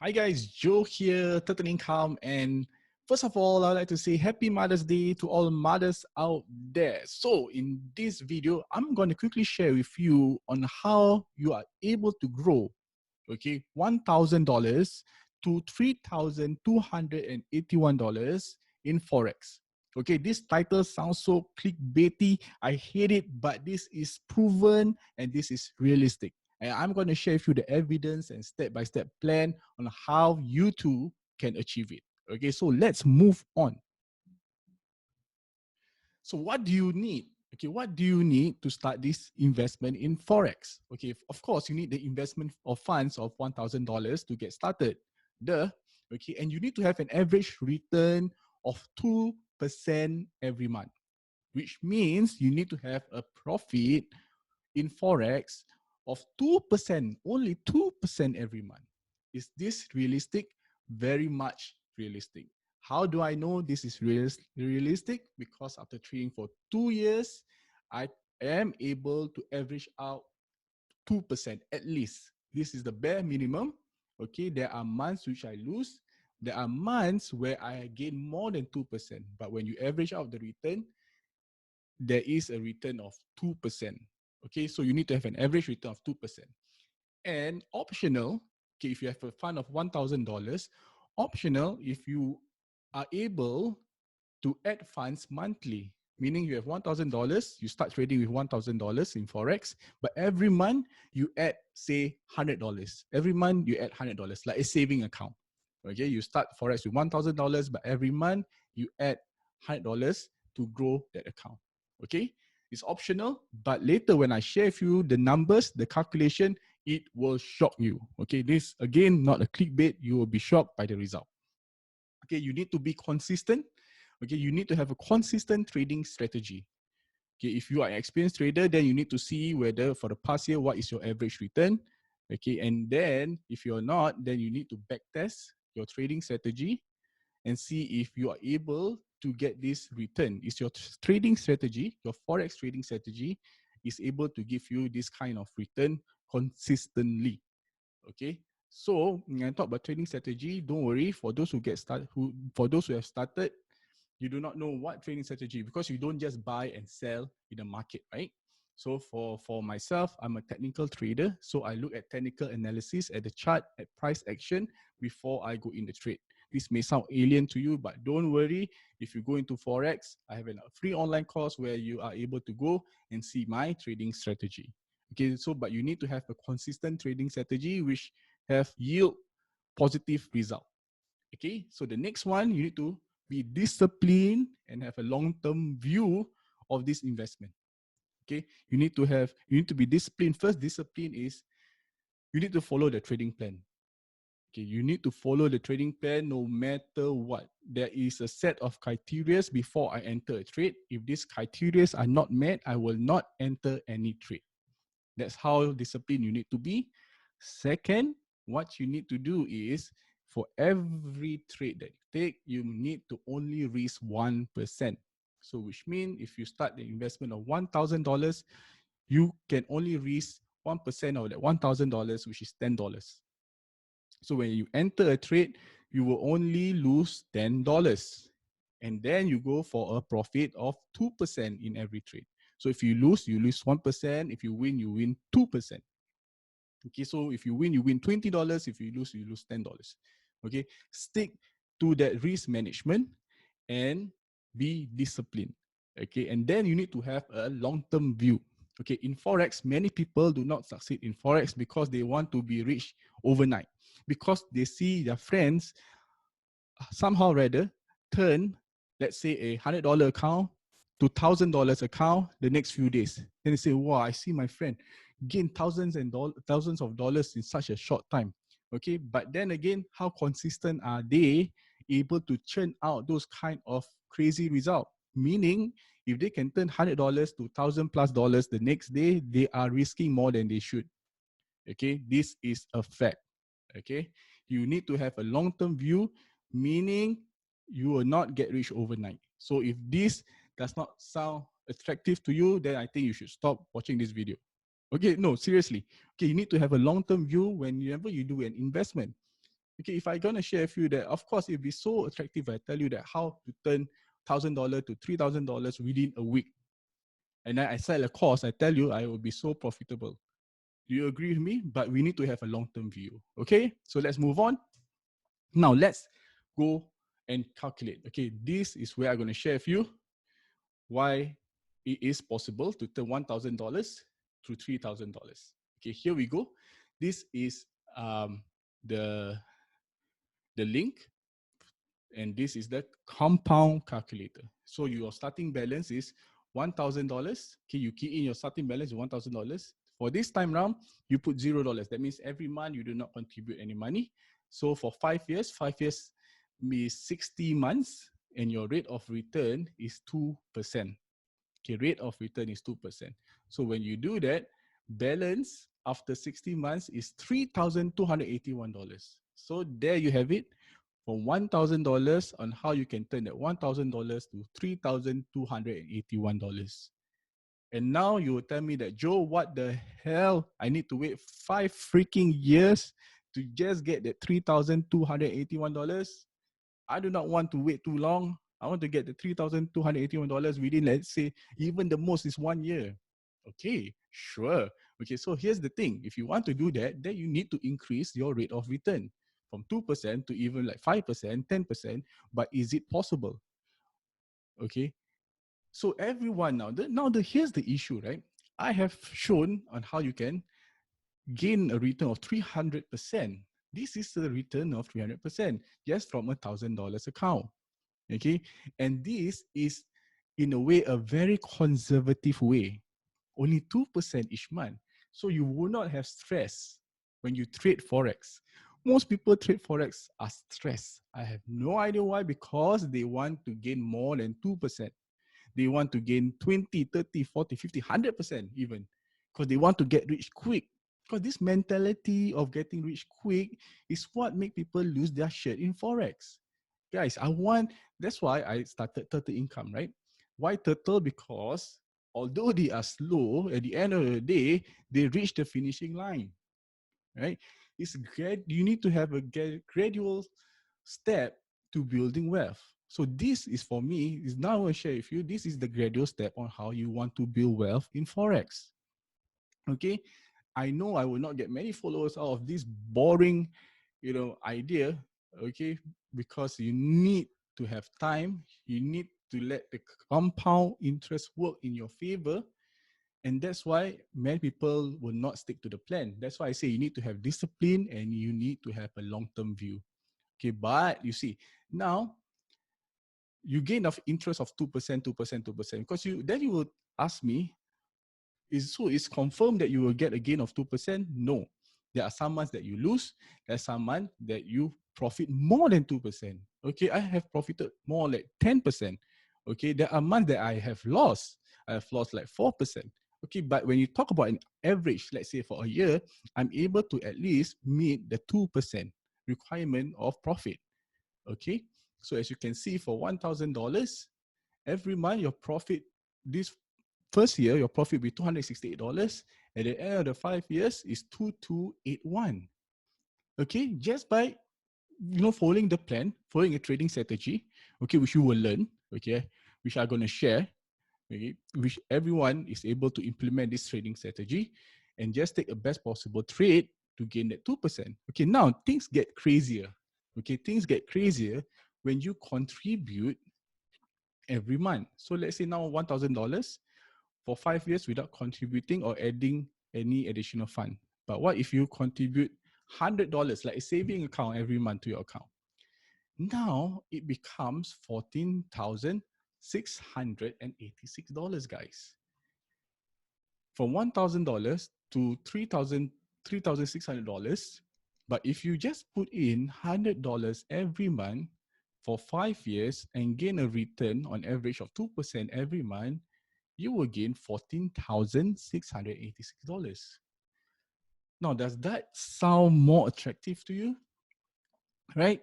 Hi guys, Joe here, Turtle Income, and first of all, I'd like to say Happy Mother's Day to all mothers out there. So in this video, I'm going to quickly share with you on how you are able to grow, okay, $1,000 to $3,281 in Forex. Okay, this title sounds so clickbaity. I hate it, but this is proven and this is realistic. And I'm going to share with you the evidence and step-by-step plan on how you too can achieve it. Okay, so let's move on. So what do you need? Okay, what do you need to start this investment in Forex? Okay, of course, you need the investment of funds of $1,000 to get started. Okay, and you need to have an average return of 2% every month, which means you need to have a profit in Forex of 2%, only 2% every month. Is this realistic? Very much realistic. How do I know this is realistic? Because after trading for 2 years, I am able to average out 2% at least. This is the bare minimum. Okay, there are months which I lose. There are months where I gain more than 2%. But when you average out the return, there is a return of 2%. Okay, so you need to have an average return of 2%. And optional, okay, if you have a fund of $1,000, optional if you are able to add funds monthly, meaning you have $1,000, you start trading with $1,000 in Forex, but every month you add, say, $100. Every month you add $100, like a saving account. Okay, you start Forex with $1,000, but every month you add $100 to grow that account. Okay, it's optional, but later when I share with you the numbers, the calculation, it will shock you. Okay, this again, not a clickbait, you will be shocked by the result. Okay, you need to be consistent. Okay, you need to have a consistent trading strategy. Okay, if you are an experienced trader, then you need to see whether for the past year, what is your average return. Okay, and then if you're not, then you need to backtest your trading strategy and see if you are able to get this return. Is your trading strategy, your Forex trading strategy, is able to give you this kind of return consistently. Okay, so when I talk about trading strategy, don't worry. For those who get started, for those who have started, you do not know what trading strategy, because you don't just buy and sell in the market, right? So for myself, I'm a technical trader. So I look at technical analysis at the chart, at price action before I go in the trade. This may sound alien to you, but don't worry. If you go into Forex, I have a free online course where you are able to go and see my trading strategy. Okay, so but you need to have a consistent trading strategy which have yield positive result. Okay, so the next one, you need to be disciplined and have a long-term view of this investment. Okay, you need to be disciplined. First discipline is you need to follow the trading plan. Okay, you need to follow the trading plan no matter what. There is a set of criteria before I enter a trade. If these criteria are not met, I will not enter any trade. That's how disciplined you need to be. Second, what you need to do is for every trade that you take, you need to only risk 1%. So which means if you start the investment of $1,000, you can only risk 1% of that $1,000, which is $10. So when you enter a trade, you will only lose $10. And then you go for a profit of 2% in every trade. So if you lose 1%. If you win 2%. Okay, so if you win $20. If you lose $10. Okay, stick to that risk management and be disciplined. Okay, and then you need to have a long-term view. Okay, in Forex, many people do not succeed in Forex because they want to be rich overnight, because they see their friends somehow rather turn, let's say, a $100 account to $1,000 account the next few days. Then they say, wow, I see my friend gain thousands of dollars in such a short time. Okay, but then again, how consistent are they able to churn out those kind of crazy results? Meaning, if they can turn $100 to $1,000+ the next day, they are risking more than they should. Okay, this is a fact. Okay, you need to have a long-term view, meaning you will not get rich overnight. So if this does not sound attractive to you, then I think you should stop watching this video. Okay, no, seriously. Okay, you need to have a long-term view whenever you do an investment. Okay, if I'm gonna share with you that, of course, it'd be so attractive. I tell you that how to turn $1,000 to $3,000 within a week, and then I sell a course. I tell you, I will be so profitable. Do you agree with me? But we need to have a long-term view. Okay, so let's move on. Now let's go and calculate. Okay, this is where I'm going to share with you why it is possible to turn $1,000 to $3,000. Okay, here we go. This is the link, and this is the compound calculator. So your starting balance is $1,000. Okay, you key in your starting balance $1,000. For this time round, you put $0. That means every month you do not contribute any money. So for 5 years means 60 months, and your rate of return is 2%. Okay, rate of return is 2%. So when you do that, balance after 60 months is $3,281. So there you have it, from $1,000 on how you can turn that $1,000 to $3,281. And now you will tell me that, Joe, what the hell? I need to wait 5 freaking years to just get that $3,281. I do not want to wait too long. I want to get the $3,281 within, let's say, even the most is 1 year. Okay, sure. Okay, so here's the thing. If you want to do that, then you need to increase your rate of return from 2% to even like 5%, 10%. But is it possible? Okay, so everyone here's the issue, right? I have shown on how you can gain a return of 300%. This is the return of 300% just from $1,000 account. Okay, and this is in a way a very conservative way, only 2% each month. So you will not have stress when you trade Forex. Most people trade Forex are stressed. I have no idea why, because they want to gain more than 2%. They want to gain 20, 30, 40, 50, 100% even, because they want to get rich quick. Because this mentality of getting rich quick is what make people lose their shirt in Forex. Guys, that's why I started Turtle Income, right? Why Turtle? Because although they are slow, at the end of the day, they reach the finishing line, right? You need to have a gradual step to building wealth. So this is, for me, is now I want to share with you, this is the gradual step on how you want to build wealth in Forex. Okay, I know I will not get many followers out of this boring, idea. Okay, because you need to have time. You need to let the compound interest work in your favor. And that's why many people will not stick to the plan. That's why I say you need to have discipline and you need to have a long-term view. Okay, but you see, now you gain enough interest of 2%, 2%, 2%. Because then you will ask me, it's confirmed that you will get a gain of 2%? No. There are some months that you lose. There are some months that you profit more than 2%. Okay, I have profited more like 10%. Okay, there are months that I have lost. I have lost like 4%. Okay, but when you talk about an average, let's say for a year, I'm able to at least meet the 2% requirement of profit. Okay, so as you can see, for $1,000, every month your profit, this first year, your profit will be $268. At the end of the 5 years is 2281. Okay, just by following the plan, following a trading strategy, okay, which you will learn, okay, which I'm gonna share, okay, which everyone is able to implement this trading strategy and just take a best possible trade to gain that 2%. Okay, now things get crazier. Okay, things get crazier when you contribute every month. So let's say now $1,000 for 5 years without contributing or adding any additional fund. But what if you contribute $100, like a saving account every month to your account? Now it becomes $14,686, guys. From $1,000 to $3,600. But if you just put in $100 every month for 5 years and gain a return on average of 2% every month, you will gain $14,686. Now, does that sound more attractive to you? Right?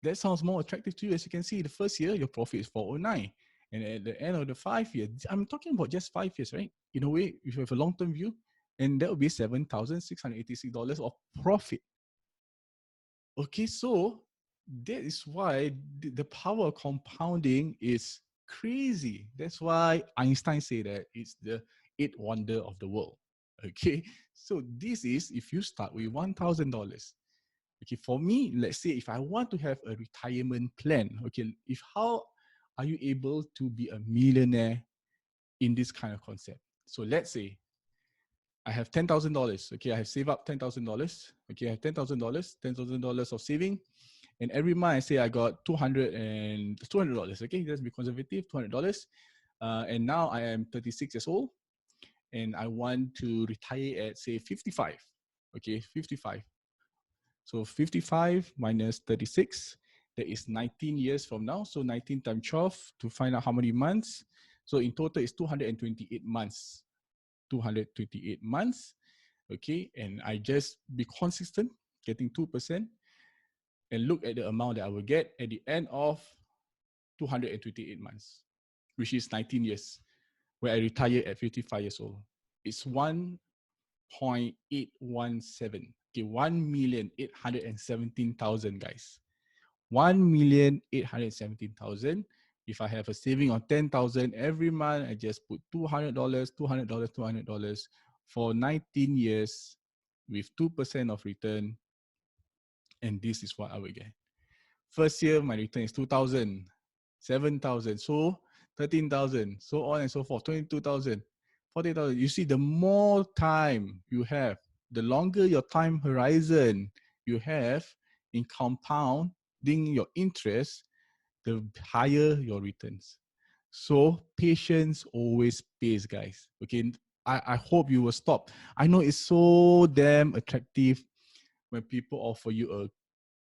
That sounds more attractive to you. As you can see, the first year, your profit is 409. And at the end of the 5 years, I'm talking about just 5 years, right? In a way, if you have a long-term view, and that will be $7,686 of profit. Okay, so that is why the power of compounding is crazy. That's why Einstein said that it's the eighth wonder of the world. Okay, so this is if you start with $1,000. Okay, for me, let's say if I want to have a retirement plan, okay, if how are you able to be a millionaire in this kind of concept? So let's say I have $10,000. Okay, I have saved up $10,000. Okay, I have $10,000, $10,000 of saving, and every month I say I got $200. Okay, let's be conservative, $200. And now I am 36 years old, and I want to retire at say 55. Okay, 55. So 55 minus 36, that is 19 years from now. So 19 times 12 to find out how many months. So in total, it's 228 months. 228 months. Okay, and I just be consistent, getting 2%, and look at the amount that I will get at the end of 228 months, which is 19 years, where I retire at 55 years old. It's 1.817. Okay, 1,817,000, guys. 1,817,000. If I have a saving of 10,000 every month, I just put $200, $200, $200 for 19 years with 2% of return. And this is what I will get. First year, my return is 2,000, 7,000, so 13,000, so on and so forth, 22,000, 40,000. You see, the more time you have, the longer your time horizon you have in compounding your interest, the higher your returns. So patience always pays, guys. Okay, I hope you will stop. I know it's so damn attractive when people offer you a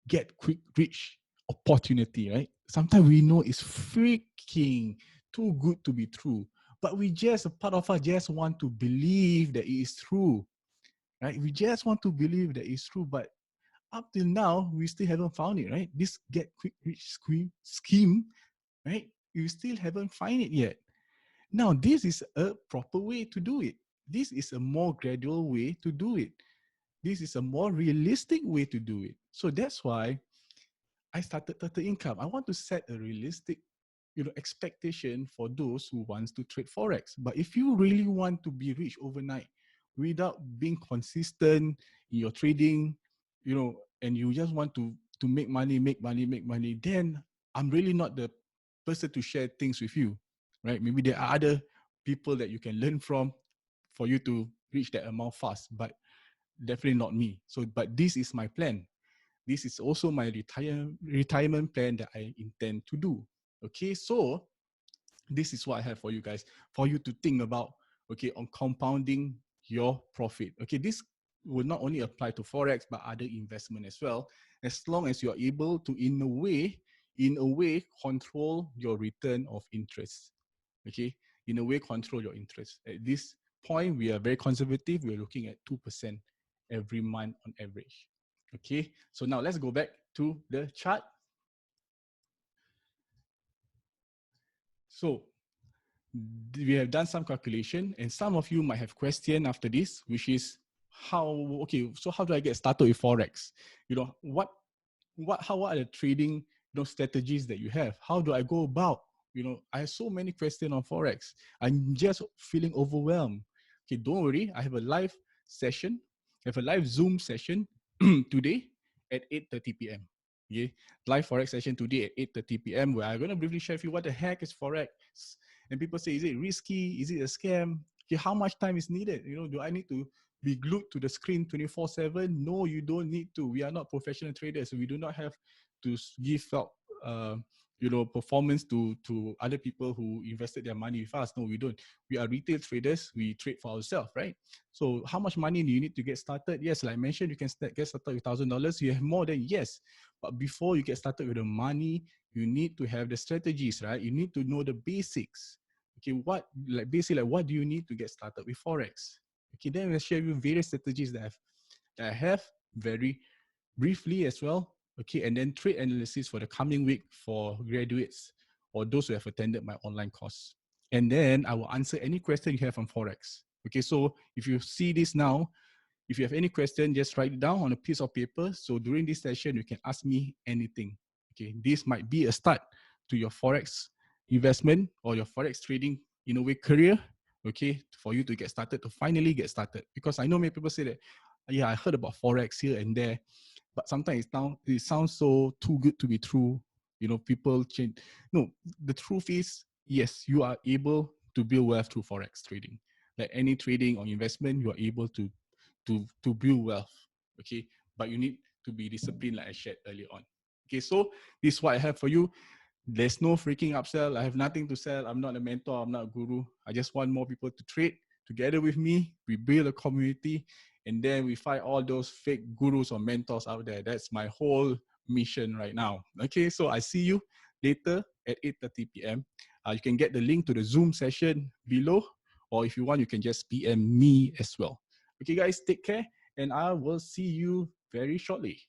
get quick rich opportunity, right? Sometimes we know it's freaking too good to be true, but we just, a part of us just want to believe that it is true, right? We just want to believe that it's true, but up till now, we still haven't found it, right? This get quick rich scheme, right? You still haven't find it yet. Now, this is a proper way to do it. This is a more gradual way to do it. This is a more realistic way to do it. So that's why I started Turtle Income. I want to set a realistic, expectation for those who wants to trade Forex. But if you really want to be rich overnight without being consistent in your trading, and you just want to make money, then I'm really not the person to share things with you, right? Maybe there are other people that you can learn from for you to reach that amount fast, but definitely not me. So, but this is my plan. This is also my retirement plan that I intend to do. Okay, so this is what I have for you guys, for you to think about, okay, on compounding your profit. Okay, this will not only apply to Forex, but other investment as well, as long as you're able to, in a way, control your return of interest. Okay, in a way, control your interest. At this point, we are very conservative. We're looking at 2% every month on average. Okay, so now let's go back to the chart. So we have done some calculation, and some of you might have question after this, which is how do I get started with Forex? What are the trading strategies that you have? How do I go about? I have so many questions on Forex. I'm just feeling overwhelmed. Okay, don't worry, I have a live session, I have a live Zoom session today at 8:30 p.m. Okay, live Forex session today at 8:30 p.m. where I'm going to briefly share with you what the heck is Forex. And people say, is it risky? Is it a scam? Okay, how much time is needed? Do I need to be glued to the screen 24/7? No, you don't need to. We are not professional traders. So we do not have to give out performance to other people who invested their money with us. No, we don't. We are retail traders. We trade for ourselves, right? So how much money do you need to get started? Yes, like I mentioned, you can get started with $1,000. You have more than, yes, but before you get started with the money, you need to have the strategies, right? You need to know the basics. Okay, what do you need to get started with Forex? Okay, then we'll share with you various strategies that I have very briefly as well. Okay, and then trade analysis for the coming week for graduates or those who have attended my online course. And then I will answer any question you have on Forex. Okay, so if you see this now, If you have any question, just write it down on a piece of paper. So during this session, you can ask me anything. Okay, this might be a start to your Forex investment or your Forex trading in a way career, okay, for you to get started, to finally get started. Because I know many people say that, yeah, I heard about Forex here and there, but sometimes it sounds so too good to be true. You know, people change. No, the truth is, yes, you are able to build wealth through Forex trading. Like any trading or investment, you are able to build wealth. Okay, but you need to be disciplined, like I shared earlier on. Okay, so this is what I have for you. There's no freaking upsell. I have nothing to sell. I'm not a mentor. I'm not a guru. I just want more people to trade together with me. We build a community, and then we fight all those fake gurus or mentors out there. That's my whole mission right now. Okay, so I see you later at 8:30 p.m. You can get the link to the Zoom session below, or if you want, you can just PM me as well. Okay, guys, take care, and I will see you very shortly.